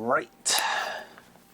right.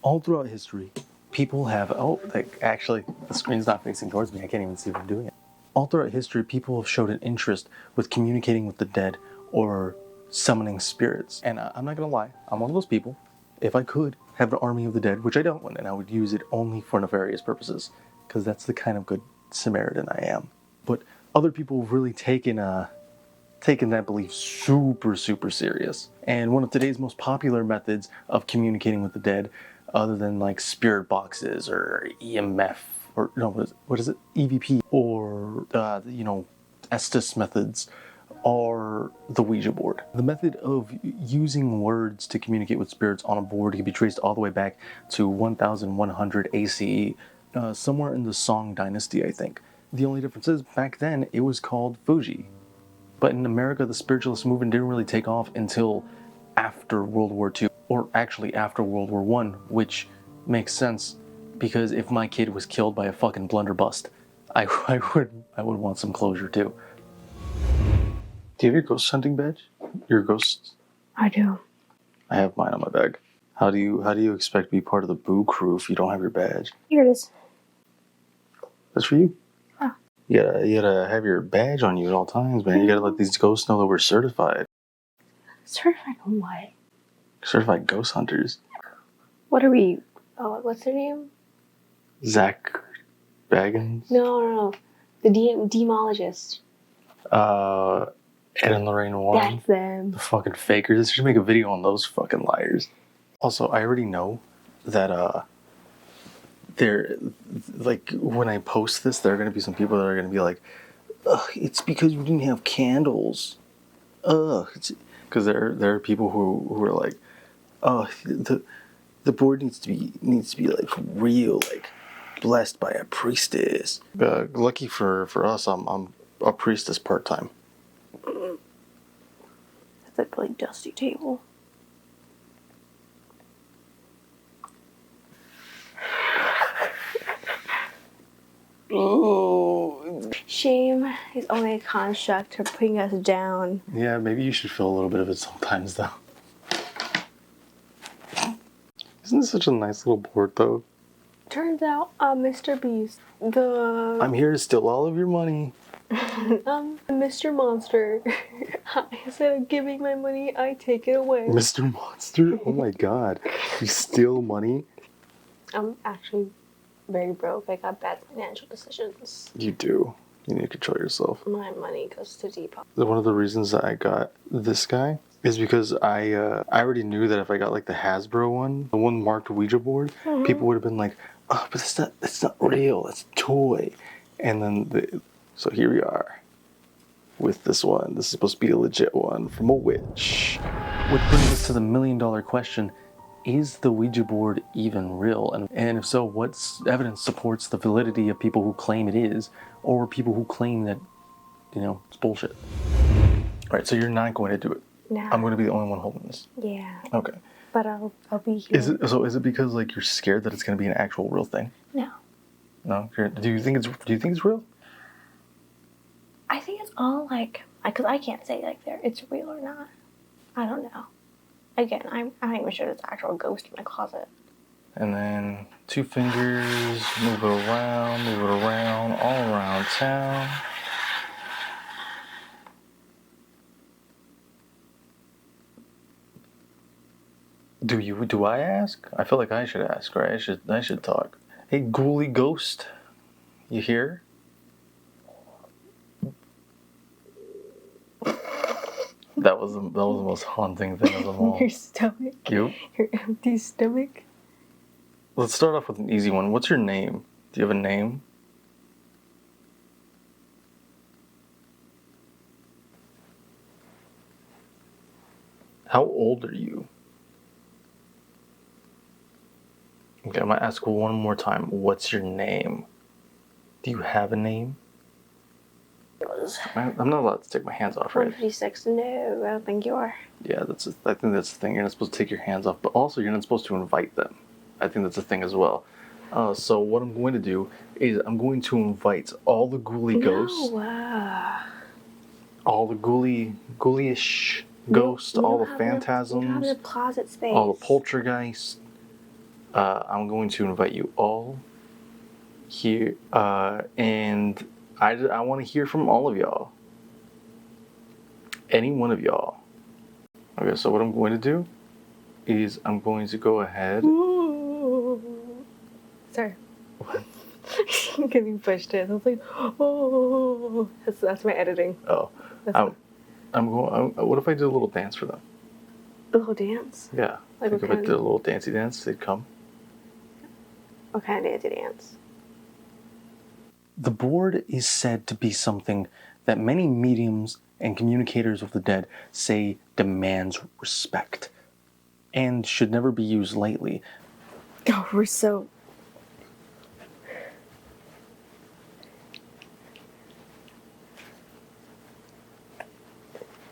All throughout history, people have... Oh, actually, the screen's not facing towards me. I can't even see what I'm doing. All throughout history, people have showed an interest with communicating with the dead or summoning spirits. And I'm not going to lie, I'm one of those people. If I could have an army of the dead, which I don't, and I would use it only for nefarious purposes, because that's the kind of good Samaritan I am. But other people have really taken that belief super, super serious. And one of today's most popular methods of communicating with the dead, other than like spirit boxes or EMF, or no, what is it? EVP, or Estes methods, are the Ouija board. The method of using words to communicate with spirits on a board can be traced all the way back to 1100 ACE, somewhere in the Song Dynasty, I think. The only difference is, back then, it was called Ouija. But in America, the spiritualist movement didn't really take off until after World War II, or actually after World War I, which makes sense, because if my kid was killed by a fucking blunderbuss, I would want some closure too. Do you have your ghost hunting badge? Your ghost? I do. I have mine on my bag. How do you expect to be part of the Boo crew if you don't have your badge? Here it is. That's for you. Oh. You gotta have your badge on you at all times, man. You gotta let these ghosts know that we're certified. Certified on what? Certified ghost hunters. What are we? Oh, what's their name? Zach Baggins? No. The demologist. Ed and Lorraine Warren. That's them. The fucking fakers. They should make a video on those fucking liars. Also, I already know that they're like, when I post this, there are gonna be some people that are gonna be like, "Ugh, it's because we didn't have candles." Because there are people who are like, "Oh, the board needs to be like real, like blessed by a priestess." Lucky for us, I'm a priestess part-time. That's a really dusty table. Ooh. Shame is only a construct for putting us down. Yeah, maybe you should feel a little bit of it sometimes, though. Isn't this such a nice little board, though? Turns out, Mr. Beast, I'm here to steal all of your money. Mr. Monster. Instead of giving my money, I take it away. Mr. Monster? Oh my god. You steal money? I'm actually very broke. I got bad financial decisions. You do. You need to control yourself. My money goes to Depop. One of the reasons that I got this guy is because I already knew that if I got like the Hasbro one, the one marked Ouija board, people would have been like, "Oh, but that's not real. That's a toy." And then so here we are with this one. This is supposed to be a legit one from a witch. Which brings us to the $1 million question: is the Ouija board even real? And if so, what evidence supports the validity of people who claim it is, or people who claim that, it's bullshit? All right, so you're not going to do it. No. I'm going to be the only one holding this. Yeah. Okay. But I'll be here. Is it because like you're scared that it's going to be an actual real thing? No. No. Do you think it's real? I think it's all like, because I can't say like it's real or not. I don't know. Again, I'm not even sure there's an actual ghost in my closet. And then 2 fingers, move it around, all around town. Do I ask? I feel like I should ask, right? I should talk. Hey, ghouly ghost, you here? That was the most haunting thing of them all. Your stomach. Yep. Your empty stomach. Let's start off with an easy one. What's your name? Do you have a name? How old are you? Okay, I'm gonna ask one more time. What's your name? Do you have a name? I'm not allowed to take my hands off, right? 156. No, I don't think you are. Yeah, I think that's the thing. You're not supposed to take your hands off, but also you're not supposed to invite them. I think that's a thing as well. So what I'm going to do is I'm going to invite all the ghouly ghosts, all the ghoulish ghosts, all the You phantasms, have a closet space. all the poltergeists. I'm going to invite you all here, and I want to hear from all of y'all. Any one of y'all. Okay, so what I'm going to do is I'm going to go ahead. Ooh. Sorry. What? I'm getting pushed in. I was like, oh. That's my editing. Oh, I'm going. What if I did a little dance for them? A little dance? Yeah. Like Think if I did a little dancey dance, they'd come. What kind of dancey dance? The board is said to be something that many mediums and communicators of the dead say demands respect and should never be used lightly. Oh, we're so...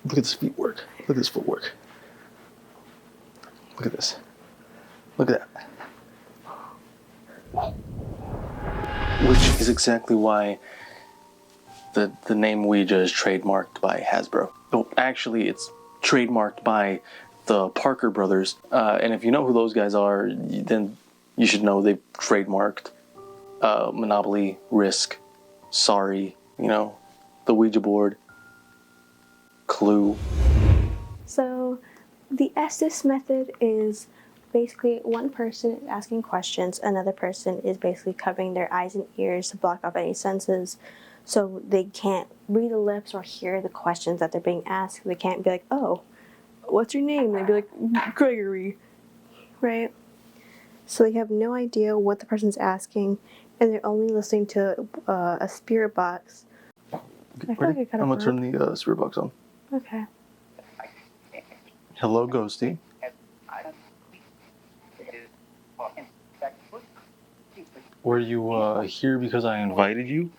Look at this feet work. Look at this footwork. Look at this. Look at that. Which is exactly why the name Ouija is trademarked by Hasbro. Oh, actually, it's trademarked by the Parker brothers. And if you know who those guys are, then you should know they've trademarked Monopoly, Risk, Sorry, the Ouija board, Clue. So, the Estes method is basically one person is asking questions, another person is basically covering their eyes and ears to block off any senses, so they can't read the lips or hear the questions that they're being asked. They can't be like, oh, what's your name? They'd be like, Gregory, right? So they have no idea what the person's asking, and they're only listening to a spirit box. I'm going to turn the spirit box on. Okay. Hello, Ghosty. Were you here because I invited you?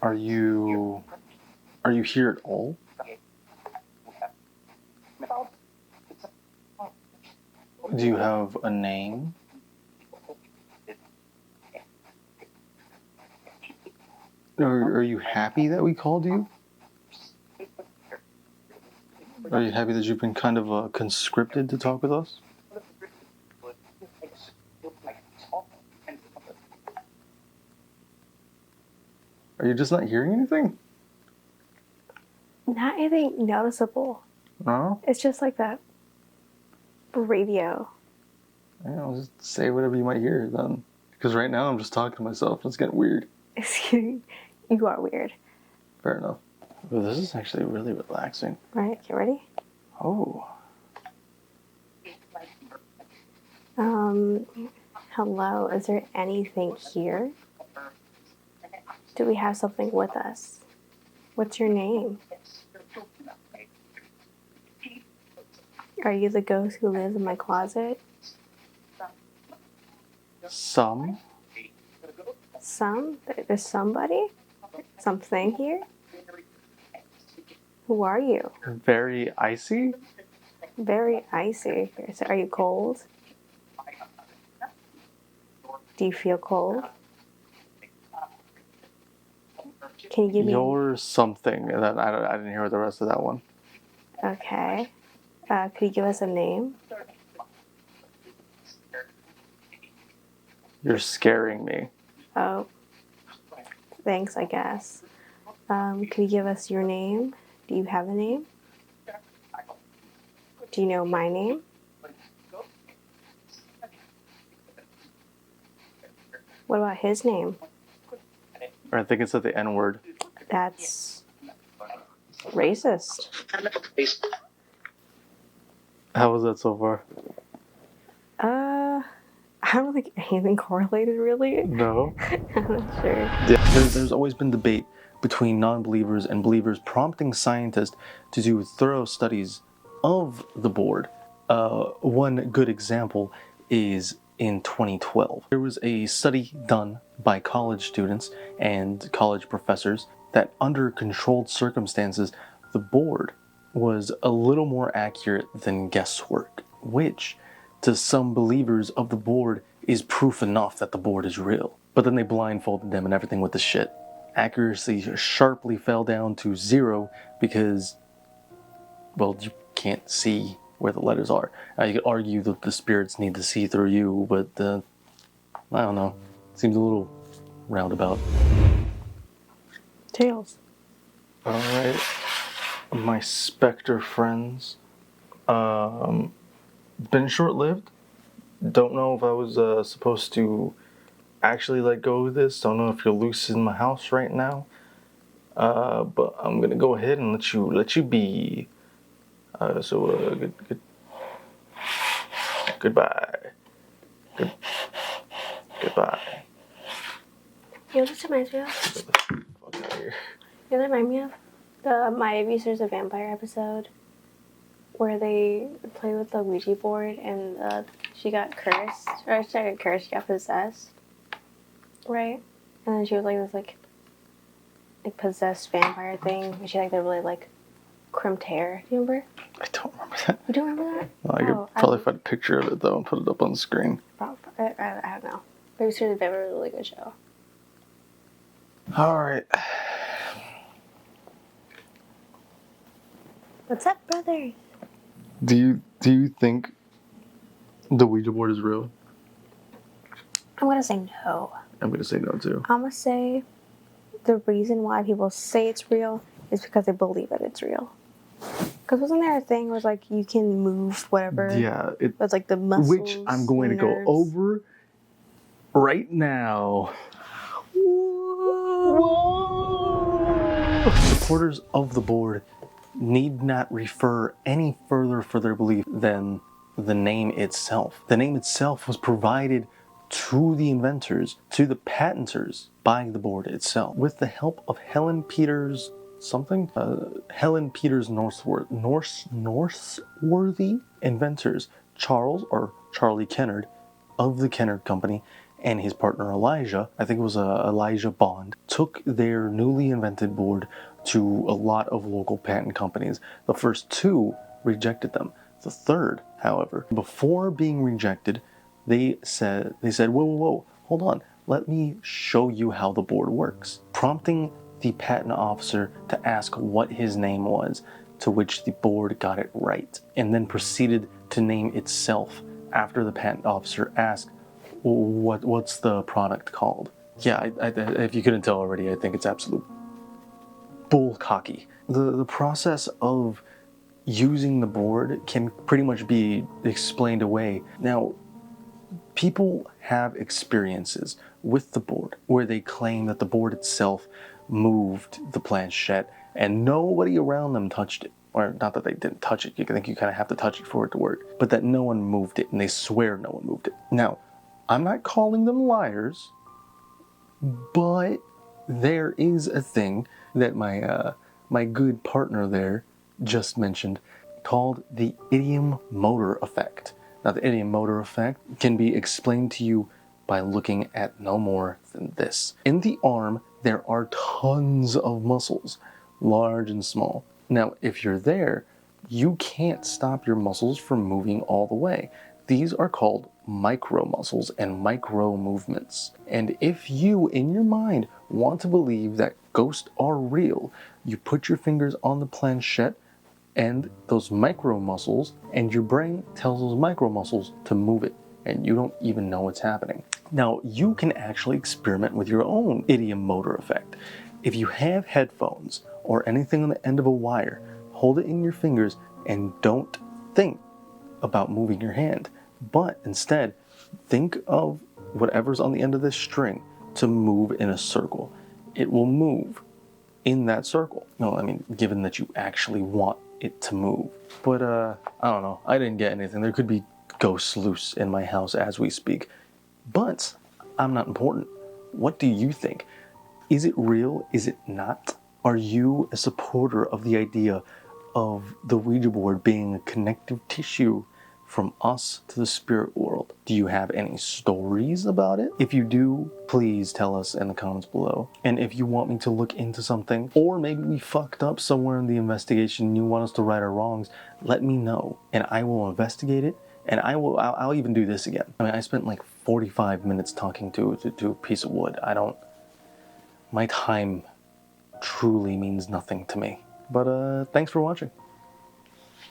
Are you here at all? Do you have a name? Are you happy that we called you? Are you happy that you've been kind of conscripted to talk with us? Are you just not hearing anything? Not anything noticeable. No? It's just like that radio. Yeah, I'll just say whatever you might hear then. Because right now I'm just talking to myself. It's getting weird. Excuse me. You are weird. Fair enough. Well, this is actually really relaxing. Right, get ready? Oh. Hello, is there anything here? Do we have something with us? What's your name? Are you the ghost who lives in my closet? Some? Some? There's somebody? Something here? Who are you? Very icy? Very icy. So are you cold? Do you feel cold? Can you give me... You're something. And then I didn't hear the rest of that one. Okay. Could you give us a name? You're scaring me. Oh. Thanks, I guess. Could you give us your name? Do you have a name? Do you know my name? What about his name? I think it's at the N word. That's racist. How was that so far? I don't think anything correlated really. No. I'm not sure. Yeah. There's always been debate between non-believers and believers, prompting scientists to do thorough studies of the board. One good example is in 2012. There was a study done by college students and college professors that under controlled circumstances, the board was a little more accurate than guesswork, which to some believers of the board is proof enough that the board is real. But then they blindfolded them and everything with the shit. accuracy sharply fell down to 0 because, well, you can't see where the letters are. You could argue that the spirits need to see through you, but I don't know. Seems a little roundabout. Tails. Alright, my specter friends. Been short-lived. Don't know if I was supposed to actually let go of this. Don't know if you're loose in my house right now. But I'm gonna go ahead and let you be. Goodbye. Goodbye. You know what this reminds me of? Fuck out of here. You know what it reminds me of? The My Baby Sister's a Vampire episode where they play with the Ouija board and she got cursed. Or she got cursed, she got possessed. Right? And then she was like this like possessed vampire thing. And she had like the really like crimped hair. Do you remember? I don't remember that. You don't remember that? Well, I could probably find a picture of it though and put it up on the screen. I don't know. Baby Sister's a Vampire, really good show. Alright. What's up, brother? Do you think the Ouija board is real? I'm gonna say no. I'm gonna say no too. I'm gonna say the reason why people say it's real is because they believe that it's real. Because wasn't there a thing where it's like you can move whatever? Yeah, it's like the muscles. Which I'm going to go over right now. Whoa. Supporters of the board need not refer any further for their belief than the name itself. The name itself was provided to the inventors, to the patenters, by the board itself, with the help of Helen Peters Norseworthy inventors, Charlie Kennard of the Kennard Company, and his partner Elijah, I think it was Elijah Bond, took their newly invented board to a lot of local patent companies. The first 2 rejected them. The third, however, before being rejected, they said, whoa, hold on, let me show you how the board works, prompting the patent officer to ask what his name was, to which the board got it right, and then proceeded to name itself after the patent officer asked, what's the product called? Yeah, if you couldn't tell already, I think it's absolute bullcocky. The process of using the board can pretty much be explained away. Now, people have experiences with the board where they claim that the board itself moved the planchette and nobody around them touched it. Or not that they didn't touch it, you think you kind of have to touch it for it to work, but that no one moved it, and they swear no one moved it. Now, I'm not calling them liars, but there is a thing that my good partner there just mentioned called the idiomotor effect. Now, the idiomotor effect can be explained to you by looking at no more than this. In the arm, there are tons of muscles, large and small. Now, if you're there, you can't stop your muscles from moving all the way. These are called micro muscles and micro movements. And if you, in your mind, want to believe that ghosts are real, you put your fingers on the planchette and those micro muscles, and your brain tells those micro muscles to move it, and you don't even know what's happening. Now, you can actually experiment with your own idiomotor effect. If you have headphones or anything on the end of a wire, hold it in your fingers and don't think about moving your hand, but instead think of whatever's on the end of this string to move in a circle. It will move in that circle. No, I mean, given that you actually want it to move. But I don't know, I didn't get anything. There could be ghosts loose in my house as we speak, but I'm not important. What do you think? Is it real? Is it not? Are you a supporter of the idea of the Ouija board being a connective tissue from us to the spirit world? Do you have any stories about it? If you do, please tell us in the comments below. And if you want me to look into something, or maybe we fucked up somewhere in the investigation and you want us to right our wrongs, let me know and I will investigate it. And I'll even do this again. I mean, I spent like 45 minutes talking to a piece of wood. my time truly means nothing to me. But thanks for watching.